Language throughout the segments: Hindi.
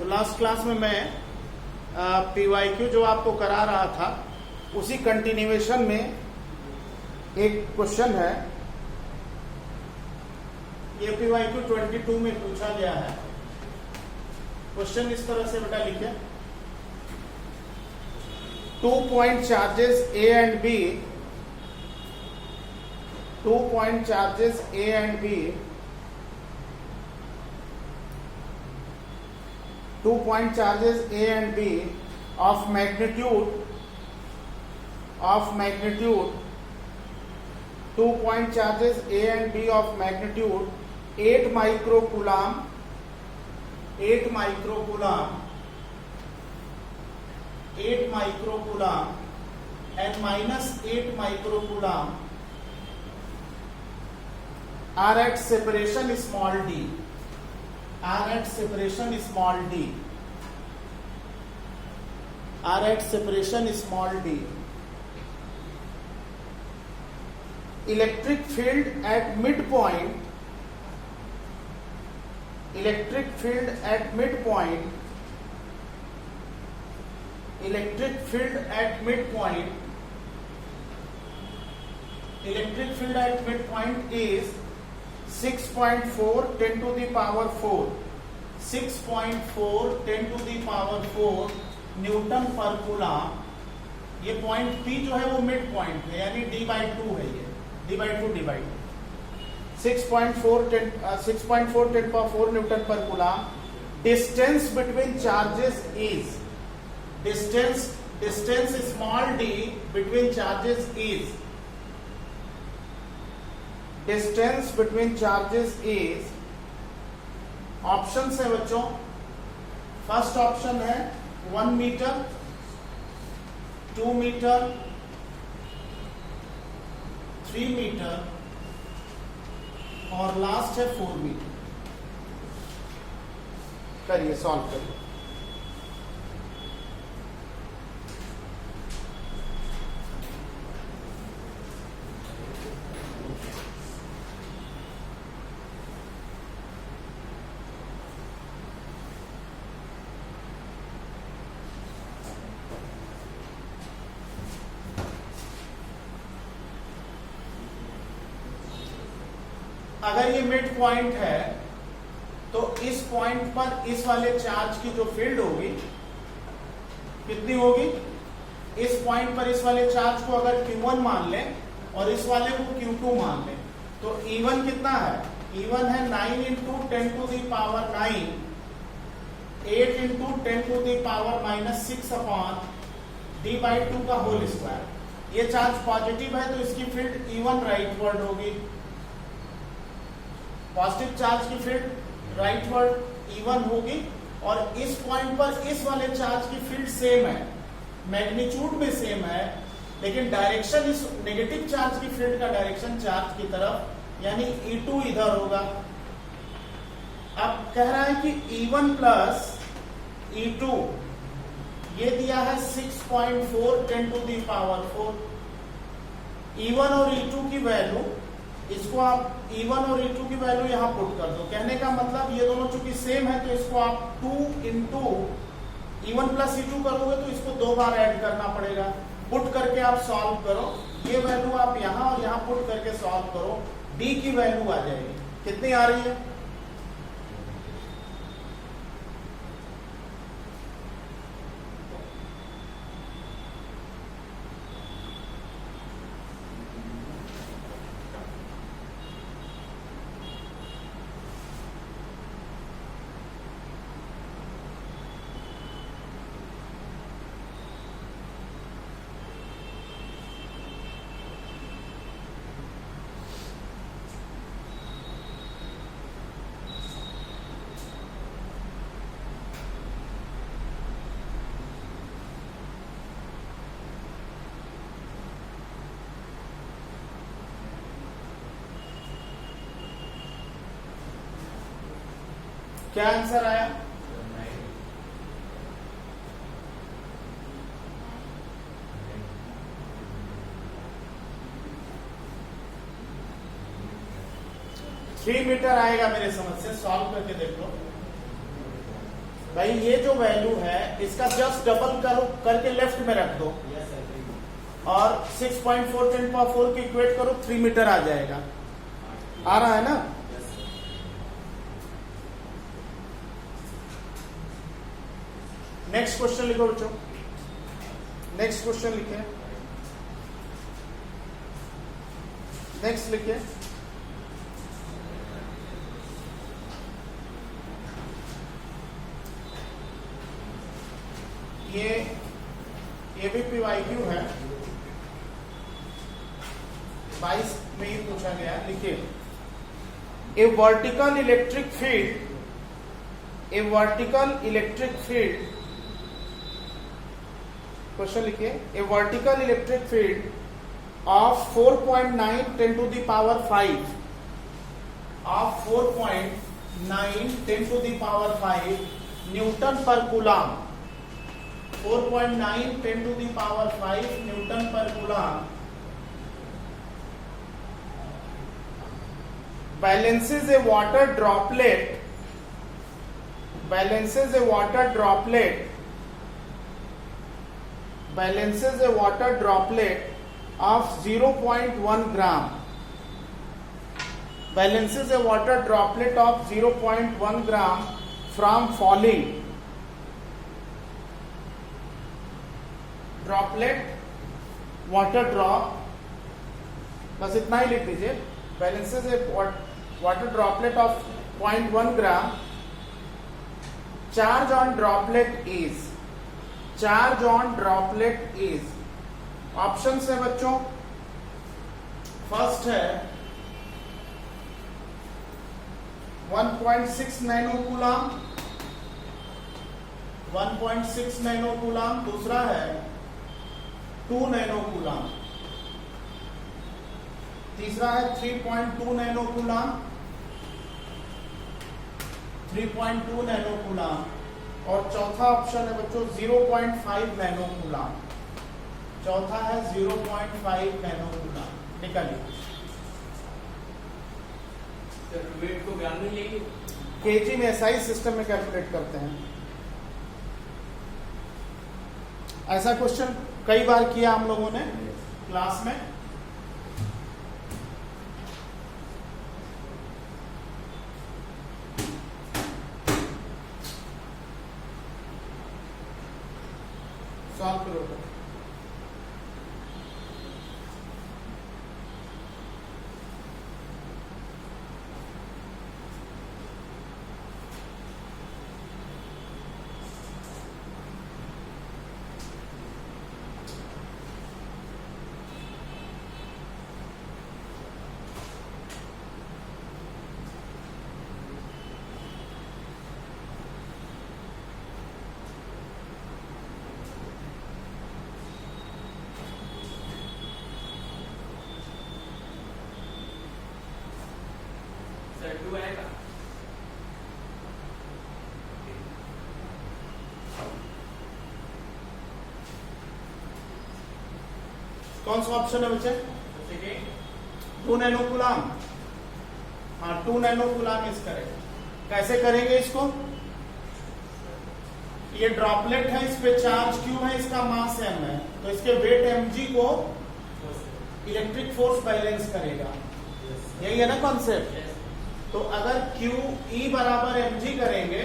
तो लास्ट क्लास में मैं PYQ जो आपको करा रहा था उसी कंटिन्यूएशन में एक क्वेश्चन है। ये PYQ 22 में पूछा गया है। क्वेश्चन इस तरह से बेटा लिखे, 2 point charges A and B, 2 point charges A and B, 2 point charges A and B of magnitude 2 point charges A and B of magnitude 8 microcoulomb, 8 microcoulomb, 8 microcoulomb and minus 8 microcoulomb are at separation small d, are at separation small d, are at separation small d. Electric field at midpoint, electric field at midpoint, electric field at midpoint, electric field at midpoint is 6.4 10 to the power 4, 6.4 10 to the power 4 Newton per coulomb. ये पॉइंट P जो है वो मिड पॉइंट है, यानी D/2 है, ये D/2 डिवाइड 6.4 10 पर 4 Newton per coulomb. Distance between charges is, distance small d between charges is, distance between charges is. Option है बच्चों, फर्स्ट ऑप्शन है 1 मीटर, 2 मीटर, 3 मीटर और लास्ट है 4 मीटर। करिए, सॉल्व करिए। अगर ये मिड पॉइंट है तो इस पॉइंट पर इस वाले चार्ज की जो फील्ड होगी कितनी होगी? इस पॉइंट पर इस वाले चार्ज को अगर Q1 मान लें और इस वाले को Q2 मान लें तो E1 कितना है? E1 है 9 into 10 to the power 9, 8 into 10 to the power minus 6 upon D/2 का होल स्क्वायर। ये चार्ज पॉजिटिव है तो इसकी फील्ड E1 राइटवर्ड होगी। पॉजिटिव चार्ज की फील्ड राइटवर्ड E1 होगी और इस पॉइंट पर इस वाले चार्ज की फील्ड सेम है, मैग्नीट्यूड में सेम है, लेकिन डायरेक्शन इस नेगेटिव चार्ज की फील्ड का डायरेक्शन चार्ज की तरफ, यानी E2 इधर होगा। अब कह रहा है कि E1 प्लस E2 ये दिया है 6.4 10 टू दी पावर 4। E1 और E2 की वैल्यू, इसको आप E1 और E2 की वैल्यू यहां पुट कर दो। कहने का मतलब ये दोनों चूंकि सेम है तो इसको आप 2 इंटू E1 प्लस E2 करोगे तो इसको 2 बार ऐड करना पड़ेगा। पुट करके आप सॉल्व करो, ये वैल्यू आप यहां और यहां पुट करके सॉल्व करो, D की वैल्यू आ जाएगी। कितनी आ रही है? क्या आंसर आया? 3 मीटर आएगा मेरे समझ से। सॉल्व करके देख लो। भाई ये जो वैल्यू है इसका जस्ट डबल करो करके लेफ्ट में रख दो और 6.4 10⁴ की इक्वेट करो 3 मीटर आ जाएगा। आ रहा है ना? नेक्स्ट क्वेश्चन लिखो बच्चों, नेक्स्ट क्वेश्चन लिखे, नेक्स्ट लिखे। ये भी PYQ है, 22 में ही पूछा गया है। लिखिए, a vertical electric field, a vertical electric field, question लिखिए, a vertical electric field of 4.9 10⁵ of 4.9 10⁵ newton per coulomb, 4.9 10⁵ newton per coulomb balances a water droplet, balances a water droplet, balances a water droplet of 0.1 gram, balances a water droplet of 0.1 gram from falling, droplet water drop, बस इतना ही लिख दीजिए। Balances A water droplet of 0.1 gram, charge on droplet is, charge on droplet is, options है बच्चों। फर्स्ट है 1.6 नैनो कूलम, 1.6 नैनो कूलम, दूसरा है 2 नैनो कूलम, तीसरा है 3.2 नैनो कूलम, 3.2 नैनो कूलम, और चौथा ऑप्शन है बच्चों 0.5 नैनो कूलम, चौथा है 0.5 नैनो कूलम। निकालिए, वेट को ग्राम में लेंगे, केजी में SI सिस्टम में कैलकुलेट करते हैं। ऐसा क्वेश्चन कई बार किया हम लोगों ने क्लास में। सॉल्व करो। सर 2 आएगा। कौन सा ऑप्शन है बच्चे? 2 नैनो कूलम, हाँ 2 नैनो कूलम इस करेंगे। कैसे करेंगे इसको? ये ड्रॉपलेट है, इस पे चार्ज Q है, इसका मास m है, तो इसके वेट mg को इलेक्ट्रिक फोर्स बैलेंस करेगा। यही है ना कॉन्सेप्ट? तो अगर Q E बराबर mg करेंगे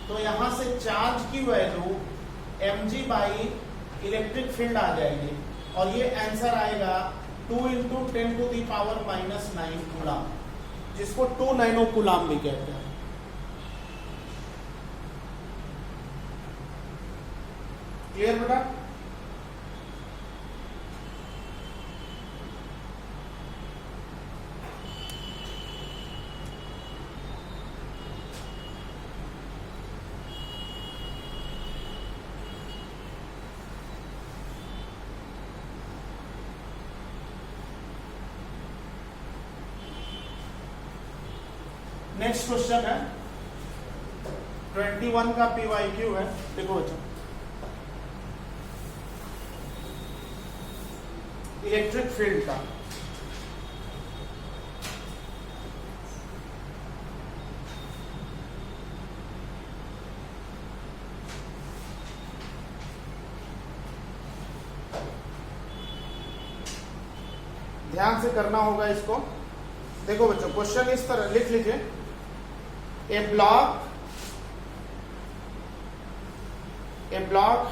तो यहां से चार्ज की value mg by electric field आ जाएगी, और ये आंसर आएगा 2 × 10⁻⁹ कूलम, जिसको 2 नैनो कूलम भी कहते हैं। क्लियर बेटा? नेक्स्ट क्वेश्चन है 21 का PYQ है। देखो बच्चों, इलेक्ट्रिक फील्ड का ध्यान से करना होगा इसको। देखो बच्चों, क्वेश्चन इस तरह लिख लीजिए, ए block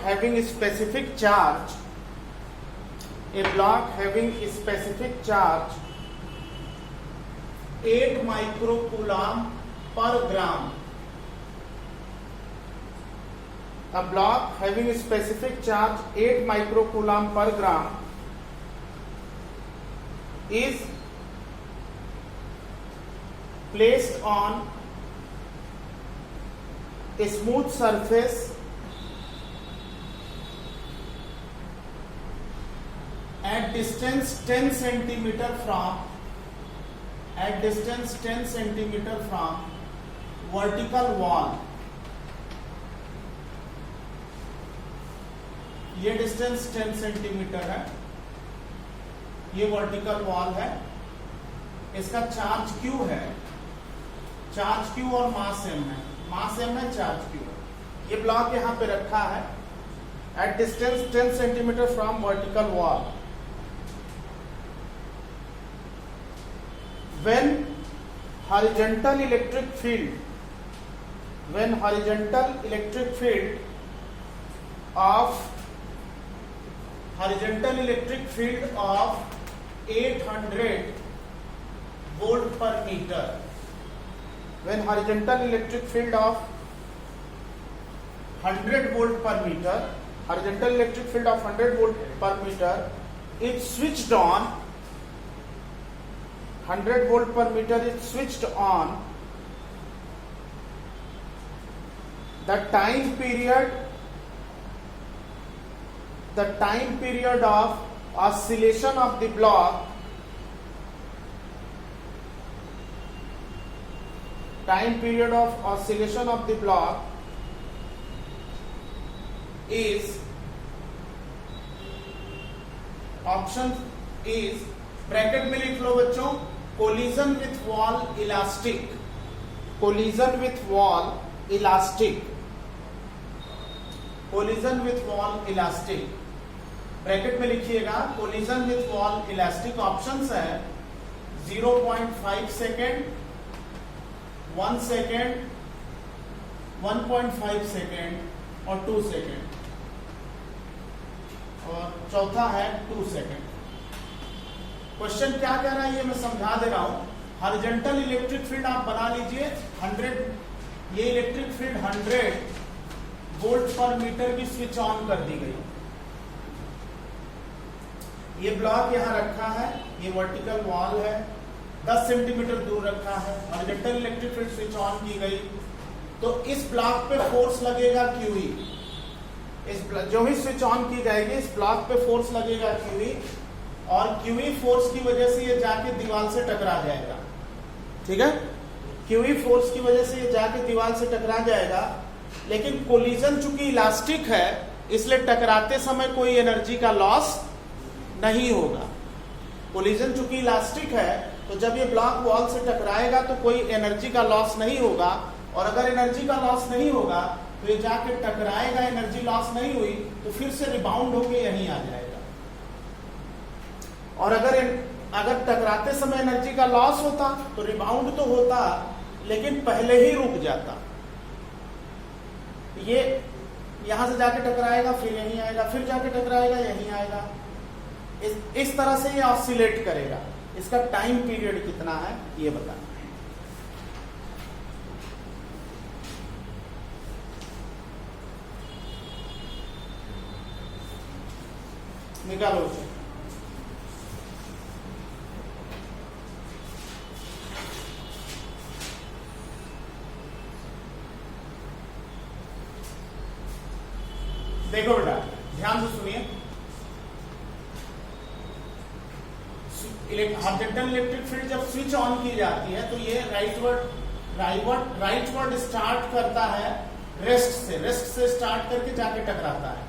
having specific charge, a block having specific charge 8 microcoulomb per gram. A block having specific charge 8 microcoulomb per gram is placed on a smooth surface at distance 10 centimeter from vertical wall. ये डिस्टेंस 10 सेंटीमीटर है, ये वर्टिकल वॉल है, इसका चार्ज Q है, चार्ज Q और मास M है, मास M है, चार्ज Q है। ये ब्लॉक यहां पे रखा है at distance 10 centimetre from vertical wall. When horizontal electric field of 800 volt per meter, when horizontal electric field of 100 volt per meter, horizontal electric field of 100 volt per meter is switched on, 100 volt per meter is switched on, the time period of oscillation of the block is, option is, bracket में लिख लो बच्चों, collision with wall elastic, collision with wall elastic, collision with wall elastic, bracket में लिखिएगा collision with wall elastic. Options है 0.5 सेकेंड, 1 सेकेंड, 1.5 सेकेंड और 2 सेकेंड, और चौथा है 2 सेकेंड। क्वेश्चन क्या कह रहा है ये मैं समझा दे रहा हूं। हॉरिजॉन्टल इलेक्ट्रिक फील्ड आप बना लीजिए 100, ये इलेक्ट्रिक फील्ड 100 वोल्ट पर मीटर की स्विच ऑन कर दी गई। ये ब्लॉक यहां रखा है, ये वर्टिकल वॉल है, 10 सेंटीमीटर दूर रखा है, horizontal electric field switch on की गई, तो इस ब्लॉक पे फोर्स लगेगा QE। जो ही स्विच ऑन की जाएगी इस ब्लॉक पे फोर्स लगेगा QE, और QE फोर्स की वजह से ये जाके दीवार से टकरा जाएगा। ठीक है, QE फोर्स की वजह से ये जाके दीवार से टकरा जाएगा, लेकिन कोलिजन चूंकि इलास्टिक है इसलिए टकराते समय कोई एनर्जी का लॉस नहीं होगा। कोलिजन चूंकि इलास्टिक है तो जब ये ब्लॉक वॉल से टकराएगा तो कोई एनर्जी का लॉस नहीं होगा, और अगर एनर्जी का लॉस नहीं होगा तो ये जाके टकराएगा, एनर्जी लॉस नहीं हुई तो फिर से रिबाउंड होके यहीं आ जाएगा। और अगर टकराते समय एनर्जी का लॉस होता तो रिबाउंड तो होता लेकिन पहले ही रुक जाता। ये यहां से जाके टकराएगा, फिर यहीं आएगा, फिर जाके टकराएगा, यहीं आएगा, इस तरह से ये ऑसिलेट करेगा। इसका टाइम पीरियड कितना है ये बताना। निकालो उसे। देखो बेटा ध्यान से सुनिए, हॉरिजॉन्टल इलेक्ट्रिक फील्ड जब स्विच ऑन की जाती है तो ये राइटवर्ड स्टार्ट करता है रेस्ट से स्टार्ट करके जाके टकराता है।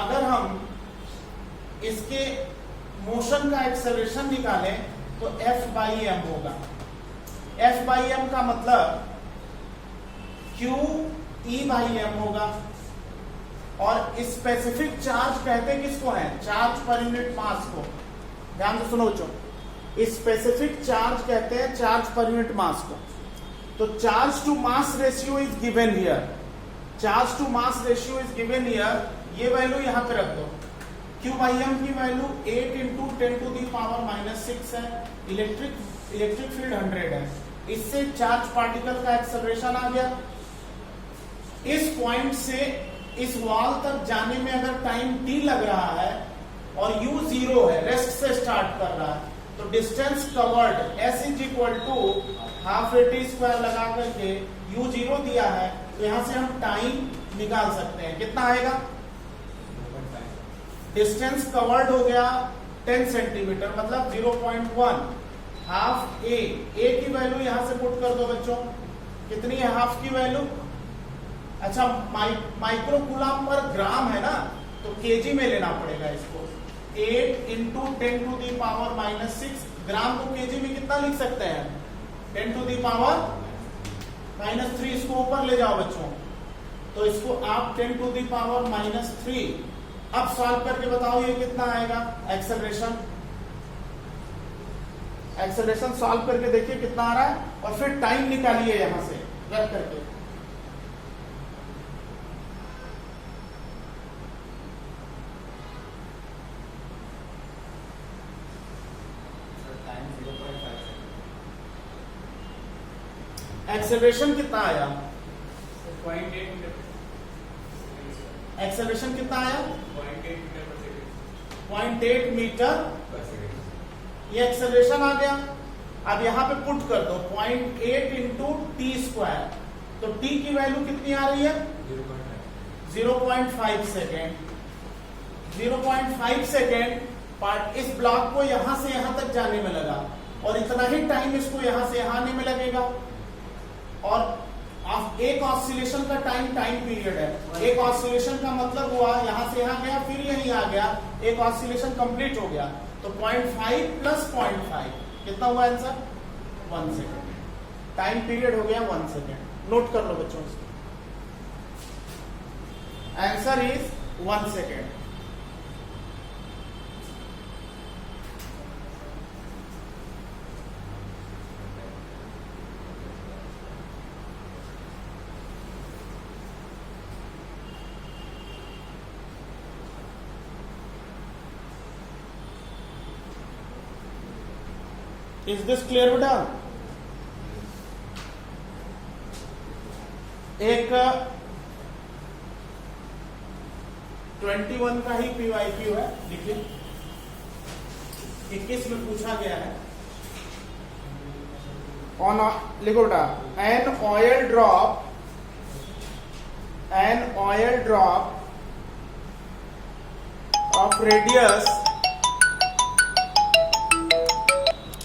अगर हम इसके मोशन का एक्सेलरेशन निकालें तो F/m होगा। F/m का मतलब QE/m होगा, और स्पेसिफिक चार्ज कहते किसको है? चार्ज पर यूनिट मास को। ध्यान से सुनो बच्चों, स्पेसिफिक चार्ज कहते हैं चार्ज पर यूनिट मास को। तो charge to mass ratio is given here, charge to mass ratio is given here, ये वैल्यू यहां पे रख दो। Q/m की वैल्यू 8 इंटू 10⁻⁻6 है, इलेक्ट्रिक फील्ड 100 है, इससे चार्ज पार्टिकल का एक्सेलरेशन आ गया। इस पॉइंट से इस वॉल तक जाने में अगर टाइम t लग रहा है और u 0 है, रेस्ट से स्टार्ट कर रहा है, तो distance covered s is equal to half a² लगा करके u 0 दिया है, तो यहां से हम टाइम निकाल सकते हैं। कितना आएगा? डिस्टेंस कवर्ड हो गया 10 सेंटीमीटर, मतलब 0.1, हाफ a की वैल्यू यहां से पुट कर दो बच्चों, कितनी है हाफ की वैल्यू? अच्छा, माइक्रो कूलम पर ग्राम है ना, तो केजी में लेना पड़ेगा इसको। 8 इंटू 10⁻⁻6 ग्राम को केजी में कितना लिख सकते हैं? 10⁻⁻3, इसको ऊपर ले जाओ बच्चों, तो इसको आप 10⁻⁻3 अब सॉल्व करके बताओ ये कितना आएगा एक्सेलरेशन। एक्सेलरेशन सॉल्व करके देखिए कितना आ रहा है, और फिर टाइम निकालिए यहां से रख करके। एक्सेलरेशन कितना आया? 0.8 मीटर। एक्सेलरेशन कितना आया? 0.8 मीटर पर सेकंड। 0.8 मीटर पर सेकंड। ये एक्सेलरेशन आ गया। अब यहां पे पुट कर दो 0.8 इंटू t², तो t की वैल्यू कितनी आ रही है? 0.5 सेकेंड। 0.5 सेकेंड पार्ट इस ब्लॉक को यहां से यहां तक जाने में लगा, और इतना ही टाइम इसको यहां से यहां आने में लगेगा। और एक ऑसिलेशन का टाइम पीरियड है। एक ऑसिलेशन का मतलब हुआ यहां से यहां गया, फिर यहीं आ गया, एक ऑसिलेशन कंप्लीट हो गया। तो 0.5 प्लस 0.5 कितना हुआ आंसर? 1 सेकेंड। टाइम पीरियड हो गया 1 सेकेंड। नोट कर लो बच्चों इसको, answer is 1 second. Is this clear बेटा? एक 21 का ही PYQ है, देखिए 21 में पूछा गया है। लिखो बेटा, an oil drop of radius